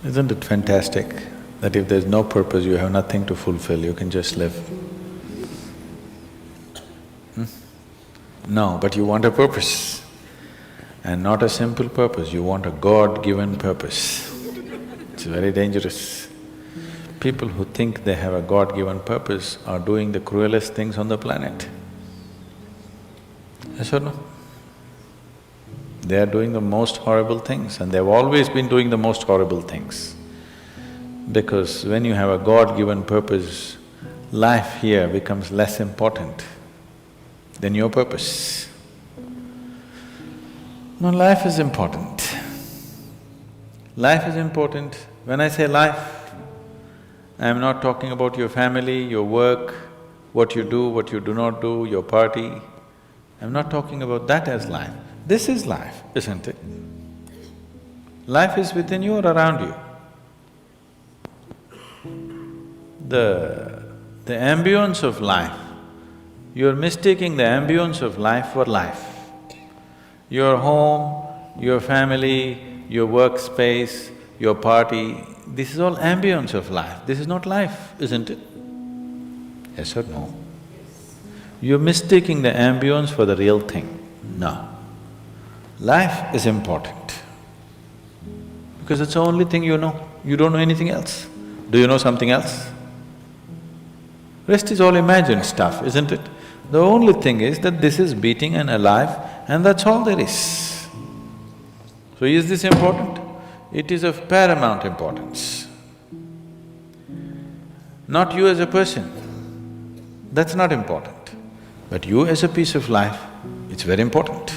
Isn't it fantastic that if there's no purpose, you have nothing to fulfill, you can just live? No, but you want a purpose. And not a simple purpose, you want a God-given purpose. It's very dangerous. People who think they have a God-given purpose are doing the cruelest things on the planet. Yes or no? They are doing the most horrible things and they've always been doing the most horrible things. Because when you have a God-given purpose, life here becomes less important than your purpose. No, life is important. Life is important. When I say life, I am not talking about your family, your work, what you do not do, your party. I'm not talking about that as life. This is life, isn't it? Life is within you or around you. The ambience of life, you're mistaking the ambience of life for life. Your home, your family, your workspace, your party, this is all ambience of life. This is not life, isn't it? Yes or no? You're mistaking the ambience for the real thing. No. Life is important because it's the only thing you know. You don't know anything else. Do you know something else? Rest is all imagined stuff, isn't it? The only thing is that this is beating and alive and that's all there is. So is this important? It is of paramount importance. Not you as a person, that's not important. But you as a piece of life, it's very important.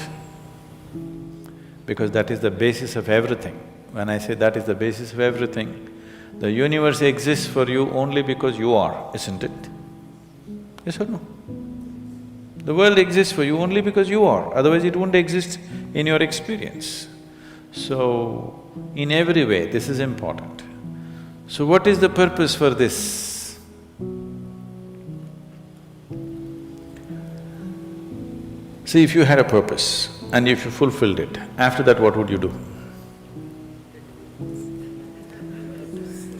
Because that is the basis of everything. When I say that is the basis of everything, the universe exists for you only because you are, isn't it? Yes or no? The world exists for you only because you are, otherwise it wouldn't exist in your experience. So, in every way, this is important. So what is the purpose for this? See, if you had a purpose and if you fulfilled it, after that what would you do?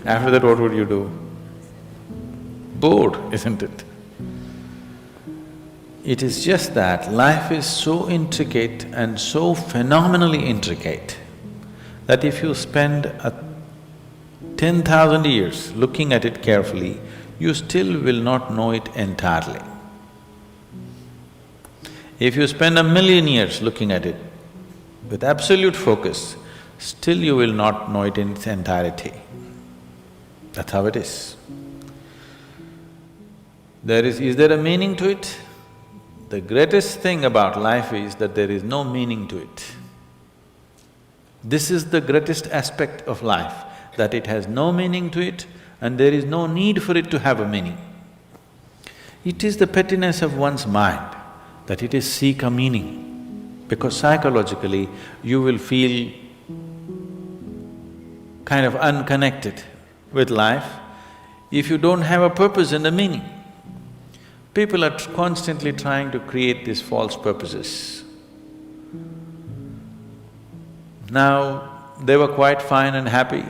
After that what would you do? Bored, isn't it? It is just that life is so intricate and so phenomenally intricate that if you spend 10,000 years looking at it carefully, you still will not know it entirely. If you spend 1,000,000 years looking at it with absolute focus, still you will not know it in its entirety. That's how it is. Is there a meaning to it? The greatest thing about life is that there is no meaning to it. This is the greatest aspect of life, that it has no meaning to it and there is no need for it to have a meaning. It is the pettiness of one's mind that it is seek a meaning, because psychologically you will feel kind of unconnected with life if you don't have a purpose and a meaning. People are constantly trying to create these false purposes. Now, they were quite fine and happy,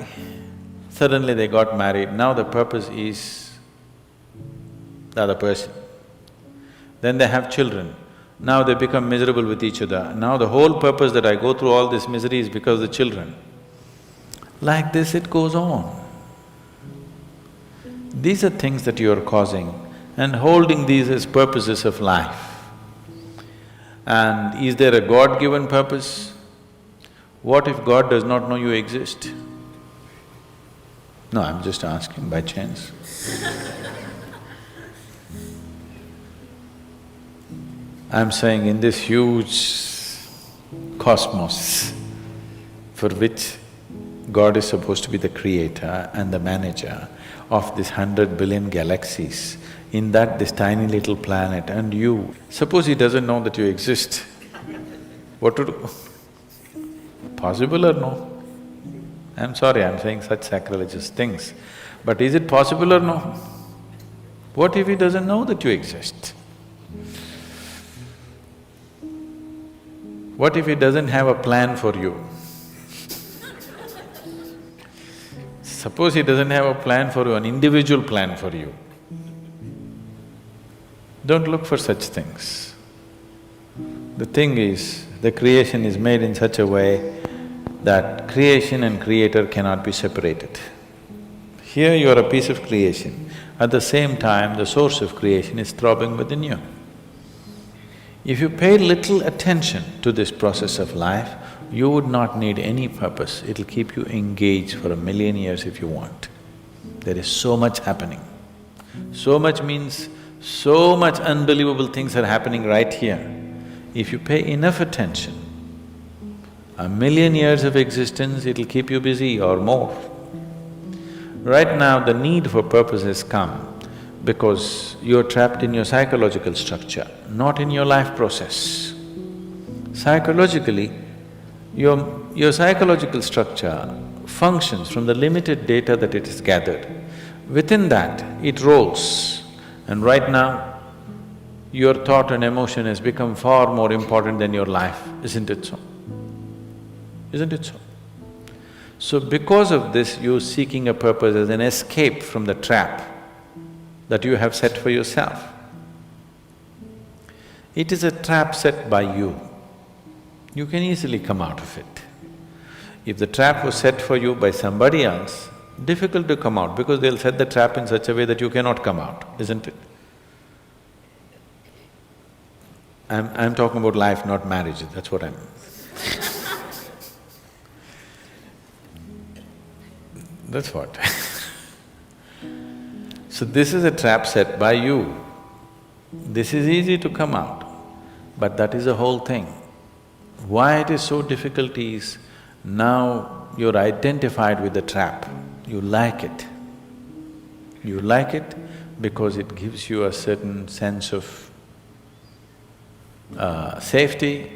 suddenly they got married, now the purpose is the other person. Then they have children, now they become miserable with each other, now the whole purpose that I go through all this misery is because of the children. Like this it goes on. These are things that you are causing and holding these as purposes of life. And is there a God-given purpose? What if God does not know you exist? No, I'm just asking by chance. I'm saying in this huge cosmos for which God is supposed to be the creator and the manager of this 100 billion galaxies, in that this tiny little planet and you, suppose he doesn't know that you exist, what to do? Possible or no? I'm sorry, I'm saying such sacrilegious things, but is it possible or no? What if he doesn't know that you exist? What if he doesn't have a plan for you? Suppose he doesn't have a plan for you, an individual plan for you. Don't look for such things. The thing is, the creation is made in such a way that creation and creator cannot be separated. Here you are a piece of creation, at the same time the source of creation is throbbing within you. If you pay little attention to this process of life, you would not need any purpose, it'll keep you engaged for 1,000,000 years if you want. There is so much happening. So much means so much unbelievable things are happening right here. If you pay enough attention, 1,000,000 years of existence, it'll keep you busy or more. Right now, the need for purpose has come because you're trapped in your psychological structure, not in your life process. Psychologically, your psychological structure functions from the limited data that it has gathered. Within that, it rolls. And right now, your thought and emotion has become far more important than your life, isn't it so? Isn't it so? So because of this, you're seeking a purpose as an escape from the trap that you have set for yourself. It is a trap set by you. You can easily come out of it. If the trap was set for you by somebody else, difficult to come out because they'll set the trap in such a way that you cannot come out, isn't it? I'm talking about life, not marriage, that's what I mean. That's what. So this is a trap set by you. This is easy to come out, but that is the whole thing. Why it is so difficult is, now you're identified with the trap, you like it. You like it because it gives you a certain sense of safety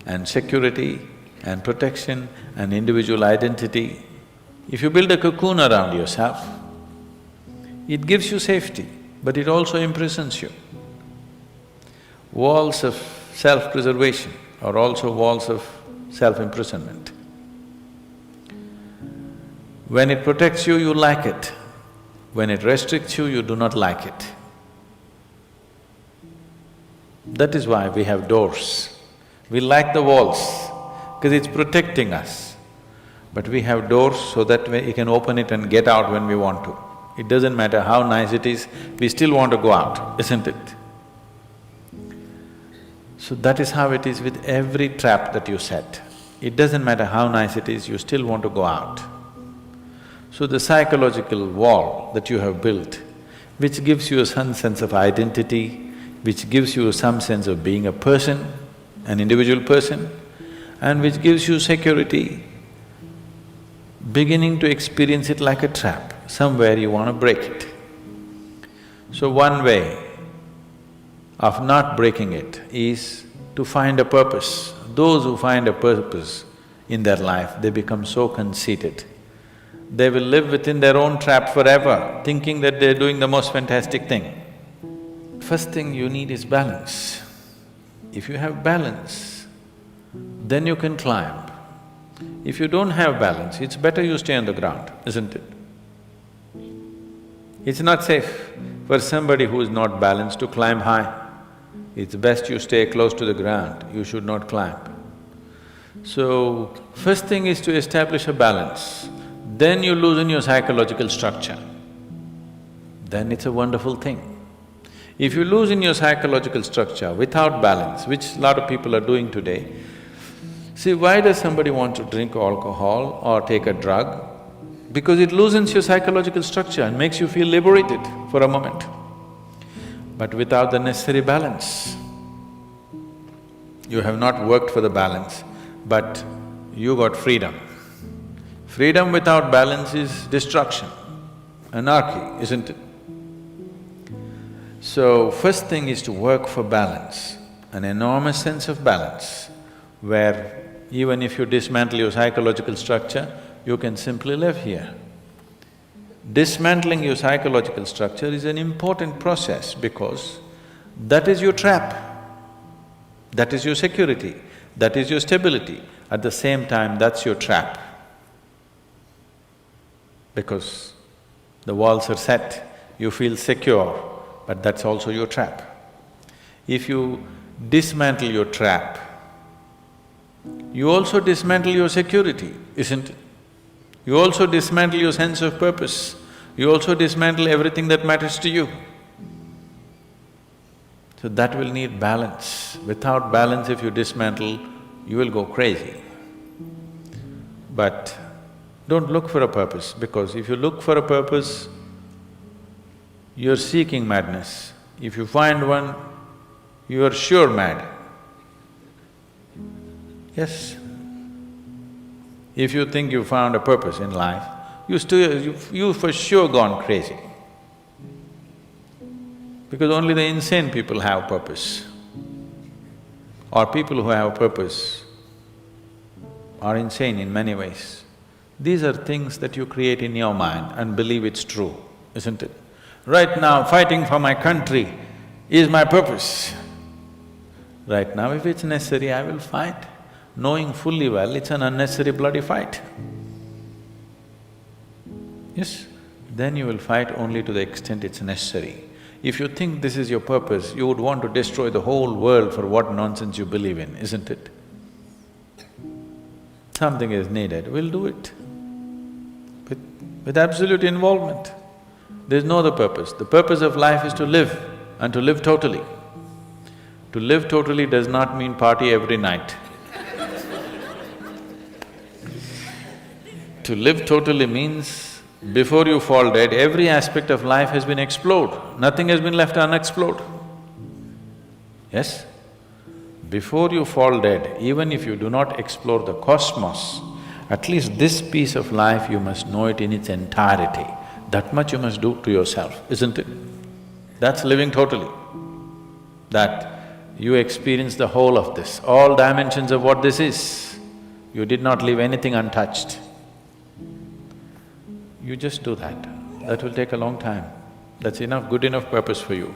and security and protection and individual identity. If you build a cocoon around yourself, it gives you safety, but it also imprisons you. Walls of self-preservation are also walls of self-imprisonment. When it protects you, you like it. When it restricts you, you do not like it. That is why we have doors. We like the walls, because it's protecting us. But we have doors so that we can open it and get out when we want to. It doesn't matter how nice it is, we still want to go out, isn't it? So that is how it is with every trap that you set. It doesn't matter how nice it is, you still want to go out. So the psychological wall that you have built, which gives you some sense of identity, which gives you some sense of being a person, an individual person, and which gives you security, beginning to experience it like a trap, somewhere you want to break it. So one way of not breaking it is to find a purpose. Those who find a purpose in their life, they become so conceited. They will live within their own trap forever, thinking that they're doing the most fantastic thing. First thing you need is balance. If you have balance, then you can climb. If you don't have balance, it's better you stay on the ground, isn't it? It's not safe for somebody who is not balanced to climb high. It's best you stay close to the ground, you should not climb. So, first thing is to establish a balance, then you loosen your psychological structure. Then it's a wonderful thing. If you loosen your psychological structure without balance, which a lot of people are doing today, see, why does somebody want to drink alcohol or take a drug? Because it loosens your psychological structure and makes you feel liberated for a moment. But without the necessary balance, you have not worked for the balance, but you got freedom. Freedom without balance is destruction, anarchy, isn't it? So, first thing is to work for balance, an enormous sense of balance, where even if you dismantle your psychological structure, you can simply live here. Dismantling your psychological structure is an important process because that is your trap, that is your security, that is your stability. At the same time, that's your trap. because the walls are set, you feel secure, but that's also your trap. If you dismantle your trap, you also dismantle your security, isn't it? You also dismantle your sense of purpose, you also dismantle everything that matters to you. So that will need balance. Without balance, if you dismantle, you will go crazy. But don't look for a purpose, because if you look for a purpose, you're seeking madness. If you find one, you are sure mad. Yes. If you think you found a purpose in life, you for sure gone crazy. Because only the insane people have purpose. Or people who have purpose are insane in many ways. These are things that you create in your mind and believe it's true, isn't it? Right now, fighting for my country is my purpose. Right now, if it's necessary, I will fight, knowing fully well it's an unnecessary bloody fight. Yes, then you will fight only to the extent it's necessary. If you think this is your purpose, you would want to destroy the whole world for what nonsense you believe in, isn't it? Something is needed, we'll do it. With absolute involvement. There's no other purpose. The purpose of life is to live, and to live totally. To live totally does not mean party every night. To live totally means, before you fall dead, every aspect of life has been explored, nothing has been left unexplored. Yes? Before you fall dead, even if you do not explore the cosmos, at least this piece of life you must know it in its entirety. That much you must do to yourself, isn't it? That's living totally. That you experience the whole of this, all dimensions of what this is. You did not leave anything untouched. You just do that. That will take a long time. That's enough, good enough purpose for you.